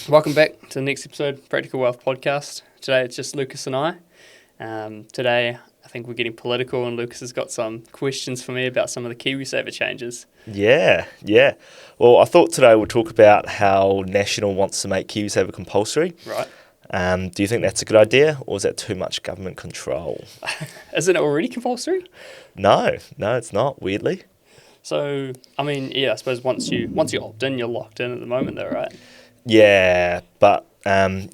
Welcome back to the next episode, Practical Wealth Podcast. Today it's just Lucas and I. Today I think we're getting political and Lucas has got some questions for me about some of the KiwiSaver changes. Yeah. Well, I thought today we'll talk about how National wants to make KiwiSaver compulsory. Right. Do you think that's a good idea, or is that too much government control? Isn't it already compulsory? No, it's not, weirdly. So, I suppose once you opt in, you're locked in at the moment though, right? Yeah, but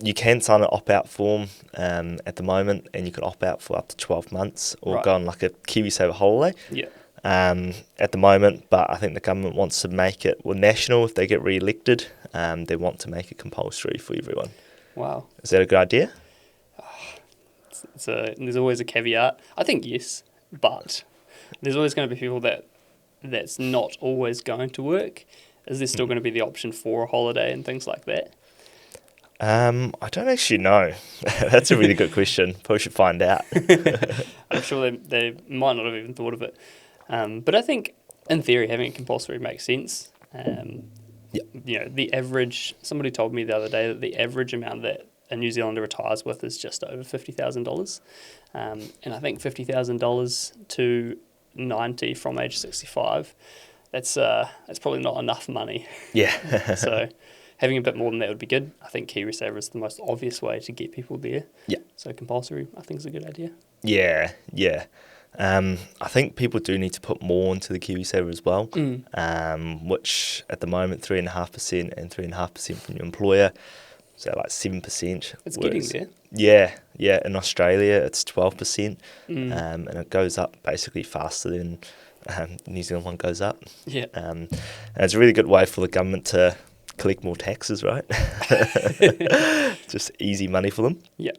you can sign an opt-out form at the moment, and you can opt out for up to 12 months or Right. go on like a KiwiSaver holiday. Yeah. At the moment, but I think the government wants to make it, National, if they get re-elected, they want to make it compulsory for everyone. Wow. Is that a good idea? There's always a caveat. I think yes, but there's always going to be people that's not always going to work. Is there still going to be the option for a holiday and things like that? I don't actually know. That's a really good question. Probably should find out. I'm sure they might not have even thought of it. But I think, in theory, having it compulsory makes sense. The average, somebody told me the other day that the average amount that a New Zealander retires with is just over $50,000. And I think $50,000 to 90 from age 65, that's probably not enough money. Yeah. So having a bit more than that would be good. I think KiwiSaver is the most obvious way to get people there. Yeah. So compulsory, I think, is a good idea. Yeah. I think people do need to put more into the KiwiSaver as well, which at the moment 3.5% and 3.5% from your employer, so like 7%. It's getting there. Yeah. In Australia, it's 12%, and it goes up basically faster than New Zealand one goes up. Yeah. And it's a really good way for the government to collect more taxes, right? Just easy money for them. Yeah.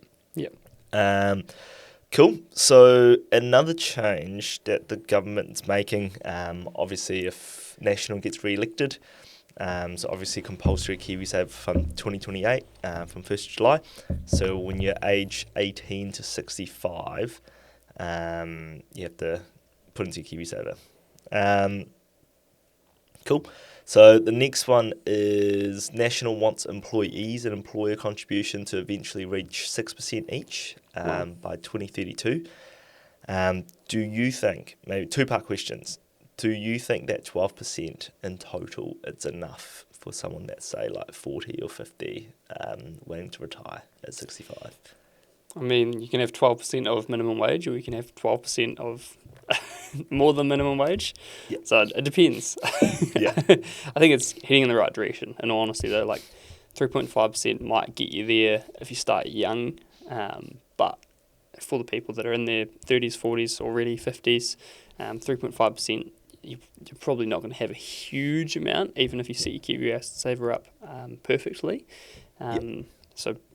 Cool. So another change that the government's making, obviously if National gets re-elected, so obviously compulsory KiwiSaver from 2028, from 1st July. So when you're age 18 to 65, you have to put into KiwiSaver. Cool. So the next one is National wants employees and employer contribution to eventually reach 6% each by 2032. Do you think, maybe two-part questions, do you think that 12% in total is enough for someone that's, say, like 40 or 50 wanting to retire at 65? I mean, you can have 12% of minimum wage, or you can have 12% of more than minimum wage. Yeah. So it depends. Yeah. I think it's heading in the right direction. In all honesty, though, like 3.5% might get you there if you start young. But for the people that are in their 30s, 40s, already 50s, 3.5%, you're probably not going to have a huge amount, even if you set your KiwiSaver up perfectly.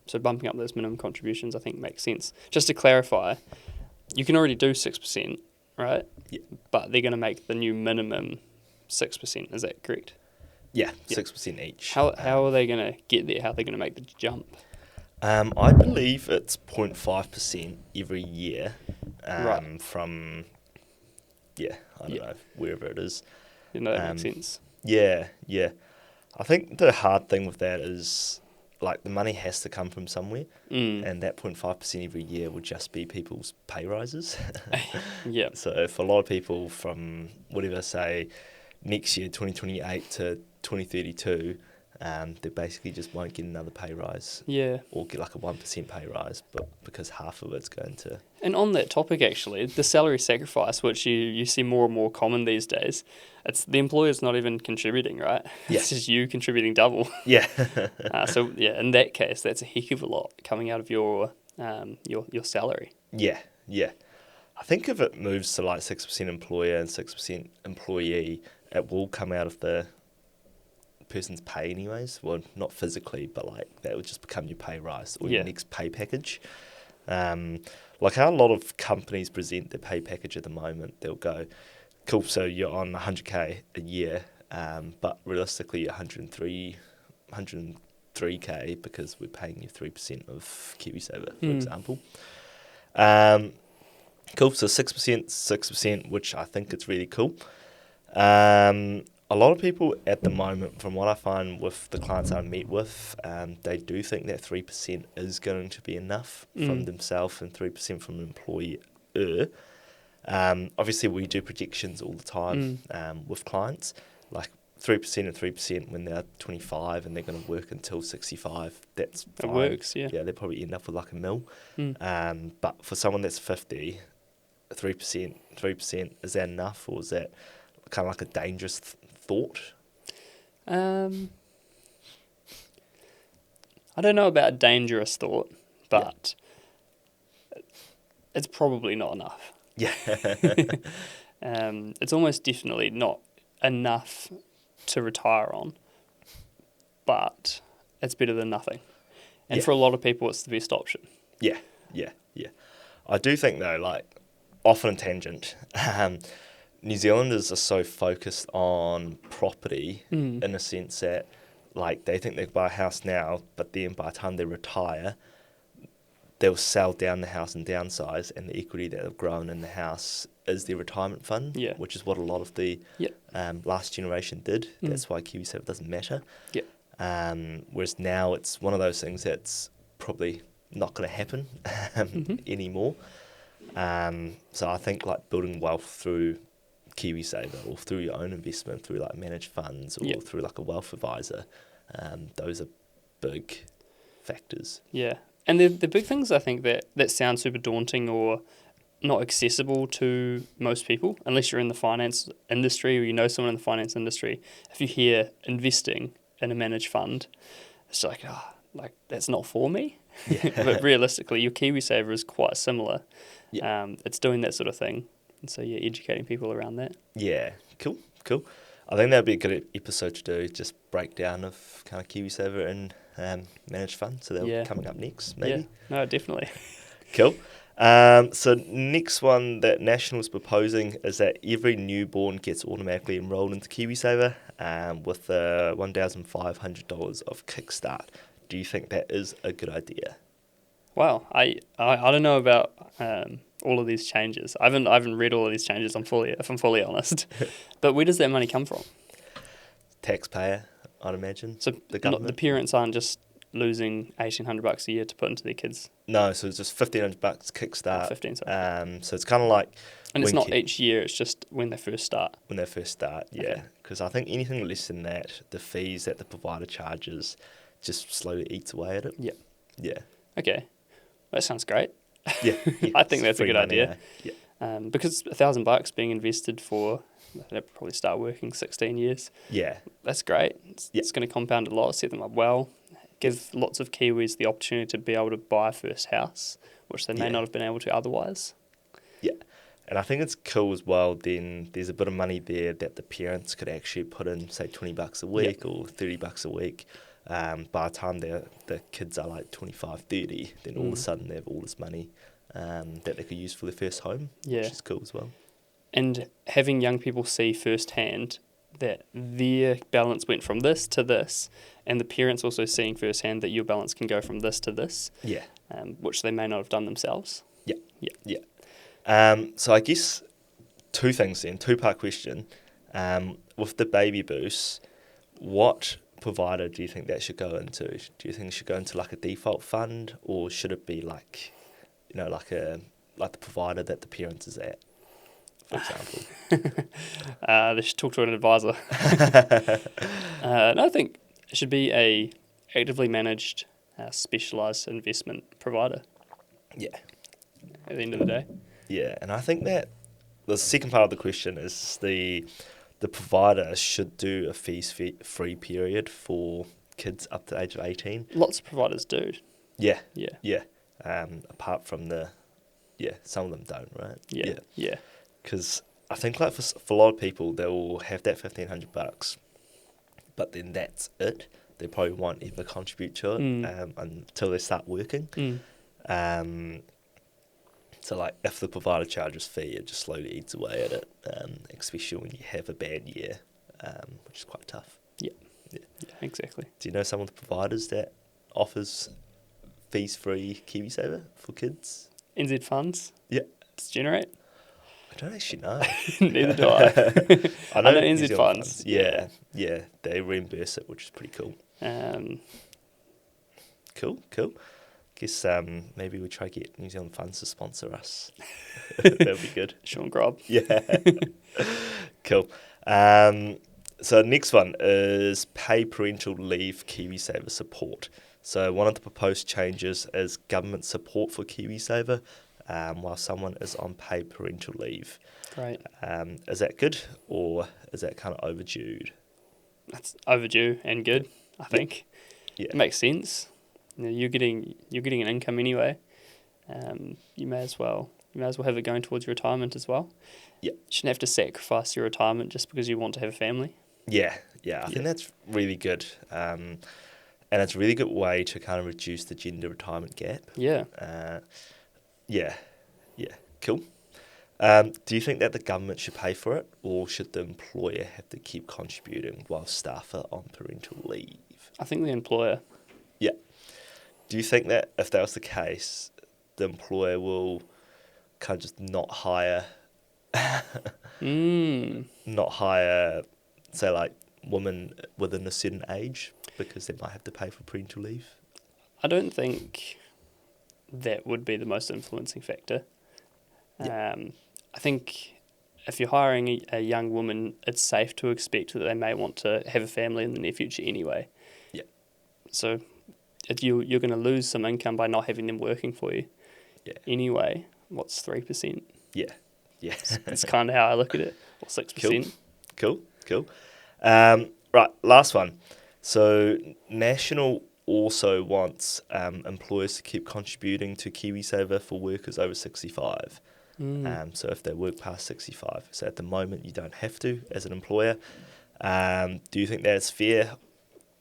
So bumping up those minimum contributions, I think, makes sense. Just to clarify, you can already do 6%, right? Yeah. But they're going to make the new minimum 6%. Is that correct? Yeah, 6% each. How are they going to get there? How are they going to make the jump? I believe it's 0.5% every year Right. from, I don't know, wherever it is. That makes sense. Yeah. I think the hard thing with that is, like, the money has to come from somewhere, and that 0.5% every year would just be people's pay rises. Yeah. So for a lot of people from, whatever, say, next year, 2028 to 2032, they basically just won't get another pay rise. Yeah. Or get like a 1% pay rise, but because half of it's going to... And on that topic, actually, the salary sacrifice, which you see more and more common these days, it's the employer's not even contributing, right? Yeah. It's just you contributing double. Yeah. In that case, that's a heck of a lot coming out of your salary. Yeah. I think if it moves to like 6% employer and 6% employee, it will come out of the person's pay anyways. Well, not physically, but like that would just become your pay rise or your next pay package. Like how a lot of companies present their pay package at the moment, they'll go, cool, so you're on 100k a year, but realistically you're 103k because we're paying you 3% of KiwiSaver, for example. Cool, so 6%, which I think is really cool. a lot of people at the moment, from what I find with the clients I meet with, they do think that 3% is going to be enough from themselves and 3% from the employer. Obviously, we do projections all the time with clients, like 3% and 3% when they're 25 and they're going to work until 65. That's fine. It works, yeah. Yeah, they probably end up with like a mil. Mm. But for someone that's 50, 3%, is that enough, or is that kind of like a dangerous thought? I don't know about dangerous thought, but it's probably not enough. Yeah. It's almost definitely not enough to retire on, but it's better than nothing. And for a lot of people, it's the best option. Yeah. I do think, though, like, off on a tangent, New Zealanders are so focused on property in a sense that, like, they think they can buy a house now, but then by the time they retire, they'll sell down the house and downsize, and the equity that they've grown in the house is their retirement fund, which is what a lot of the last generation did. That's why KiwiSaver doesn't matter. Whereas now it's one of those things that's probably not going to happen anymore. So I think like building wealth through KiwiSaver or through your own investment, through like managed funds or through like a wealth advisor, those are big factors. Yeah. And the big things I think that sound super daunting or not accessible to most people, unless you're in the finance industry or you know someone in the finance industry. If you hear investing in a managed fund, it's like, that's not for me. But realistically, your KiwiSaver is quite similar. It's doing that sort of thing. And so, educating people around that. Yeah, cool. I think that'd be a good episode to do, just breakdown of kind of KiwiSaver and managed funds. So they're coming up next, maybe. Yeah, no, definitely. Cool. So next one that National's proposing is that every newborn gets automatically enrolled into KiwiSaver with $1,500 of kickstart. Do you think that is a good idea? Wow, I don't know about all of these changes. I haven't read all of these changes. If I'm fully honest, but where does that money come from? Taxpayer, I'd imagine. So the government. The parents aren't just losing $1,800 a year to put into their kids. No, so it's just $1,500 kickstart. 15, sorry. So it's kind of like. And it's not each year. It's just when they first start. When they first start, yeah. Because I think anything less than that, the fees that the provider charges, just slowly eats away at it. Yeah. Okay, that sounds great. Yeah. I think that's a good idea. Yeah. Because $1,000 being invested for, they'll probably start working 16 years. Yeah. That's great. It's going to compound a lot, set them up well, give lots of Kiwis the opportunity to be able to buy a first house, which they may not have been able to otherwise. Yeah. And I think it's cool as well, then there's a bit of money there that the parents could actually put in, say, $20 a week or $30 a week. By the time the kids are like 25, 30, then all of a sudden they have all this money that they could use for their first home, which is cool as well. And having young people see firsthand that their balance went from this to this, and the parents also seeing firsthand that your balance can go from this to this, which they may not have done themselves. So I guess two things then, two-part question. With the baby boost, what provider do you think that should go into? Do you think it should go into like a default fund, or should it be like, like the provider that the parents is at, for example? They should talk to an advisor. No, I think it should be a actively managed, specialised investment provider. Yeah. At the end of the day. Yeah, and I think that the second part of the question is the provider should do a fees-free period for kids up to the age of 18. Lots of providers do. Yeah. Apart from some of them don't, right? Yeah. Because I think like for a lot of people, they will have that $1,500, but then that's it. They probably won't ever contribute to it until they start working. So, like, if the provider charges fee, it just slowly eats away at it, especially when you have a bad year, which is quite tough. Yeah, exactly. Do you know some of the providers that offers fees-free KiwiSaver for kids? NZ Funds? Yeah. Does Generate? I don't actually know. Neither do I. I I know New NZ Zealand funds. Yeah, they reimburse it, which is pretty cool. Um, Cool. Guess maybe we try to get New Zealand funds to sponsor us. That'll be good. Sean Grob. Yeah. Cool. So next one is pay parental leave KiwiSaver support. So one of the proposed changes is government support for KiwiSaver while someone is on paid parental leave. Great. Is that good or is that kind of overdue? That's overdue and good, I think. Yeah. It makes sense. You're getting an income anyway. You may as well have it going towards your retirement as well. Yeah. You shouldn't have to sacrifice your retirement just because you want to have a family. Yeah. I think that's really good. And it's a really good way to kind of reduce the gender retirement gap. Yeah. Yeah. Cool. Do you think that the government should pay for it, or should the employer have to keep contributing while staff are on parental leave? I think the employer. Yeah. Do you think that if that was the case, the employer will kind of just not hire, say, like women within a certain age because they might have to pay for parental leave? I don't think that would be the most influencing factor. Yeah. I think if you're hiring a young woman, it's safe to expect that they may want to have a family in the near future anyway. Yeah. So if you're going to lose some income by not having them working for you anyway, what's 3%? Yeah. That's kind of how I look at it, or 6%. Cool. Right, last one. So National also wants employers to keep contributing to KiwiSaver for workers over 65. So if they work past 65. So at the moment, you don't have to as an employer. Do you think that's fair?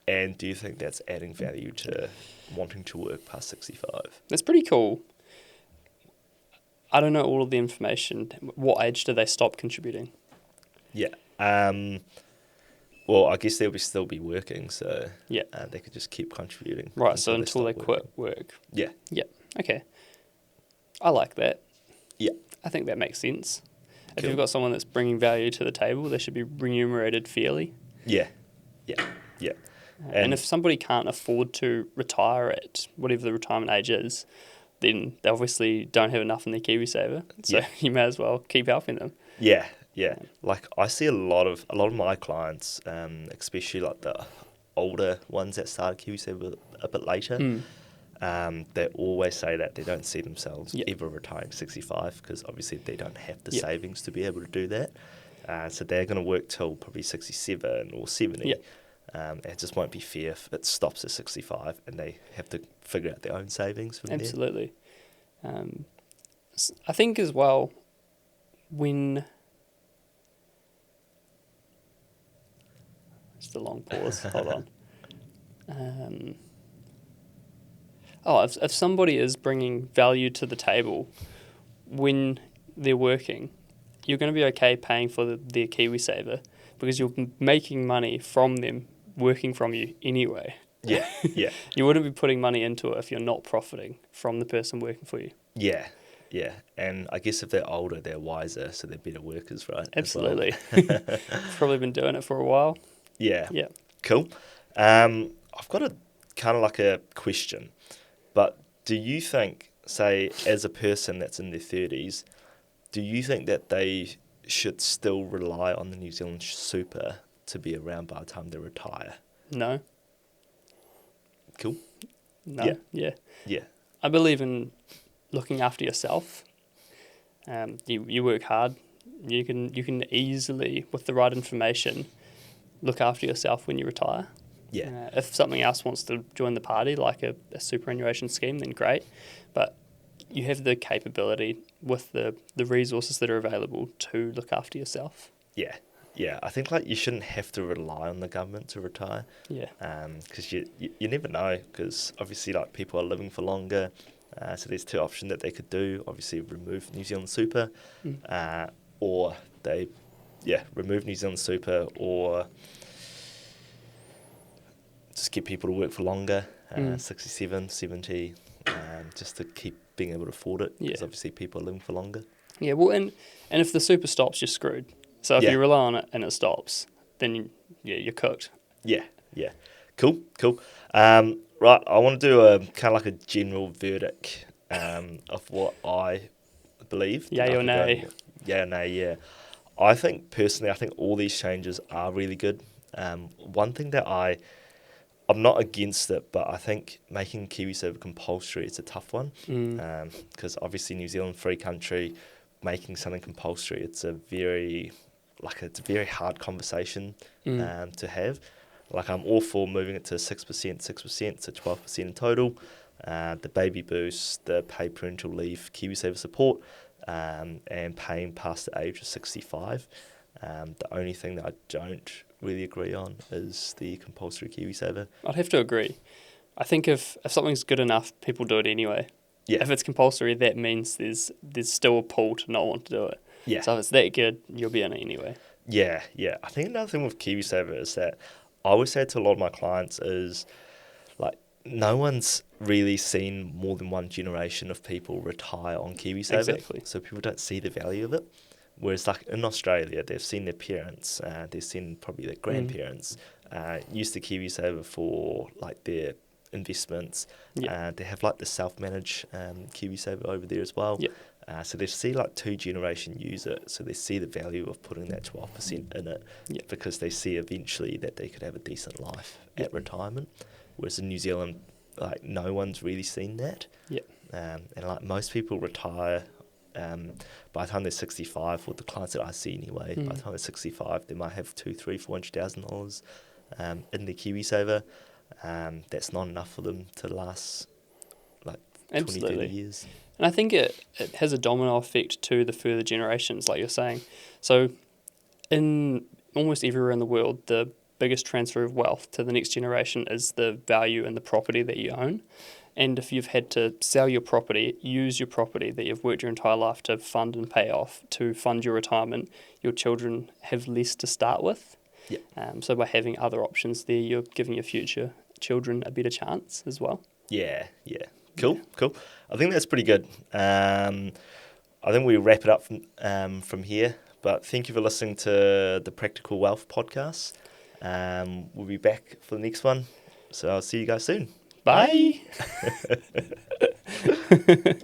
And do you think that's adding value to wanting to work past 65? That's pretty cool. I don't know all of the information. What age do they stop contributing? Yeah. Well, I guess they'll still be working, so they could just keep contributing. Right, so until they quit work. Yeah. Yeah, okay. I like that. Yeah. I think that makes sense. If Cool. you've got someone that's bringing value to the table, they should be remunerated fairly. Yeah. And if somebody can't afford to retire at whatever the retirement age is, then they obviously don't have enough in their KiwiSaver. So you may as well keep helping them. Yeah. Like I see a lot of my clients, especially like the older ones that started KiwiSaver a bit later. They always say that they don't see themselves ever retiring 65 because obviously they don't have the savings to be able to do that. So they're going to work till probably 67 or 70. It just won't be fair if it stops at 65 and they have to figure out their own savings from Absolutely. I think as well, when... Just a long pause. Hold on. If somebody is bringing value to the table when they're working, you're going to be okay paying for their KiwiSaver because you're making money from them working from you anyway. Yeah. You wouldn't be putting money into it if you're not profiting from the person working for you. Yeah. And I guess if they're older, they're wiser, so they're better workers, right? Absolutely. Probably been doing it for a while. Yeah. Cool. I've got a kind of like a question, but do you think, say, as a person that's in their 30s, do you think that they should still rely on the New Zealand super to be around by the time they retire? No. Cool. No. Yeah. I believe in looking after yourself. You work hard. You can easily, with the right information, look after yourself when you retire. Yeah. If something else wants to join the party, like a superannuation scheme, then great. But you have the capability with the resources that are available to look after yourself. Yeah. I think like you shouldn't have to rely on the government to retire. Yeah. Because you never know. Because obviously like people are living for longer. So there's two options that they could do. Obviously remove New Zealand super, or they remove New Zealand super, or just get people to work for longer, 67, 70, just to keep being able to afford it. Because obviously people are living for longer. Yeah, well, and if the super stops, you're screwed. So if Yeah. you rely on it and it stops, then you're cooked. Yeah, yeah. Cool. Right, I want to do a kind of like a general verdict of what I believe. Then Yay I or could go nay? yeah, no, yeah. I think personally, I think all these changes are really good. One thing that I'm not against it, but I think making KiwiSaver compulsory is a tough one because obviously New Zealand free country, making something compulsory, it's a very hard conversation to have. Like I'm all for moving it to 6%, to 12% in total. The baby boost, the paid parental leave, KiwiSaver support, and paying past the age of 65. The only thing that I don't really agree on is the compulsory KiwiSaver. I'd have to agree. I think if something's good enough, people do it anyway. Yeah, If it's compulsory, that means there's still a pull to not want to do it. yeah, So if it's that good, you'll be in it anyway. yeah. I think another thing with KiwiSaver is that I always say to a lot of my clients is like no one's really seen more than one generation of people retire on KiwiSaver. Exactly. So people don't see the value of it. Whereas like in Australia, they've seen their parents, they've seen probably their grandparents use the KiwiSaver for like their investments. Yeah. They have like the self-managed KiwiSaver over there as well. Yeah. So they see like 2 generation use it, so they see the value of putting that 12% in it because they see eventually that they could have a decent life at retirement. Whereas in New Zealand, like no one's really seen that. Yeah. And like most people retire by the time they're 65, or the clients that I see anyway, by the time they're 65, they might have $200,000, $300,000 in their KiwiSaver. That's not enough for them to last like 20, 30 years. And I think it has a domino effect to the further generations, like you're saying. So in almost everywhere in the world, the biggest transfer of wealth to the next generation is the value in the property that you own. And if you've had to sell your property, use your property that you've worked your entire life to fund and pay off, to fund your retirement, your children have less to start with. Yeah. So by having other options there, you're giving your future children a better chance as well. Yeah. Cool. I think that's pretty good. I think we wrap it up from here. But thank you for listening to the Practical Wealth podcast. We'll be back for the next one. So I'll see you guys soon. Bye.